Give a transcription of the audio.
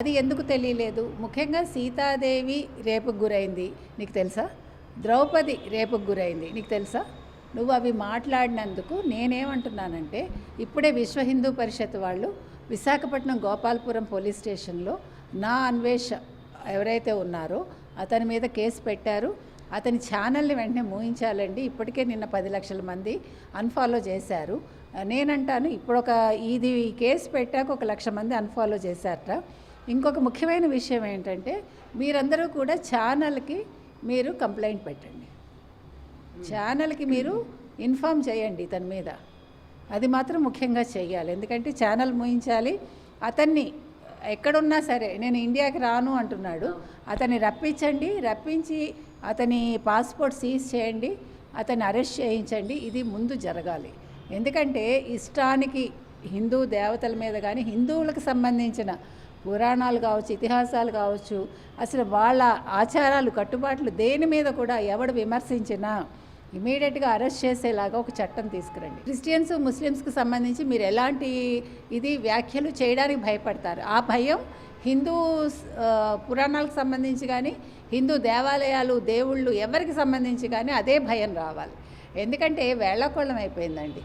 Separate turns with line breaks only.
అది ఎందుకు తెలియలేదు? ముఖ్యంగా సీతాదేవి రేపుకు గురైంది నీకు తెలుసా? ద్రౌపది రేపుకు గురైంది నీకు తెలుసా? నువ్వు అవి మాట్లాడినందుకు నేనేమంటున్నానంటే, ఇప్పుడే విశ్వ హిందూ పరిషత్ వాళ్ళు విశాఖపట్నం గోపాలపురం పోలీస్ స్టేషన్లో నా అన్వేష ఎవరైతే ఉన్నారో అతని మీద కేసు పెట్టారు. అతని ఛానల్ని వెంటనే మూయించాలండి. ఇప్పటికే నిన్న 10 లక్షల మంది అన్ఫాలో చేశారు. నేనంటాను ఇప్పుడు ఇది కేసు పెట్టాక 1 లక్ష మంది అన్ఫాలో చేశారట. ఇంకొక ముఖ్యమైన విషయం ఏంటంటే, మీరందరూ కూడా ఛానల్కి మీరు కంప్లైంట్ పెట్టండి. ఛానల్కి మీరు ఇన్ఫామ్ చేయండి ఇతని మీద. అది మాత్రం ముఖ్యంగా చెయ్యాలి. ఎందుకంటే ఛానల్ మూయించాలి. అతన్ని ఎక్కడున్నా సరే, నేను ఇండియాకి రాను అంటున్నాడు, అతన్ని రప్పించి అతని పాస్పోర్ట్ సీజ్ చేయండి, అతన్ని అరెస్ట్ చేయించండి. ఇది ముందు జరగాలి. ఎందుకంటే ఇష్టానికి హిందూ దేవతల మీద కానీ, హిందువులకు సంబంధించిన పురాణాలు కావచ్చు, ఇతిహాసాలు కావచ్చు, అసలు వాళ్ళ ఆచారాలు కట్టుబాట్లు దేని మీద కూడా ఎవడు విమర్శించినా ఇమీడియట్గా అరెస్ట్ చేసేలాగా ఒక చట్టం తీసుకురండి. క్రిస్టియన్స్ ముస్లిమ్స్కి సంబంధించి మీరు ఎలాంటి వ్యాఖ్యలు చేయడానికి భయపడతారు. ఆ భయం హిందూ పురాణాలకు సంబంధించి కానీ, హిందూ దేవాలయాలు దేవుళ్ళు ఎవరికి సంబంధించి కానీ అదే భయం రావాలి. ఎందుకంటే వేళాకోళం అయిపోయిందండి.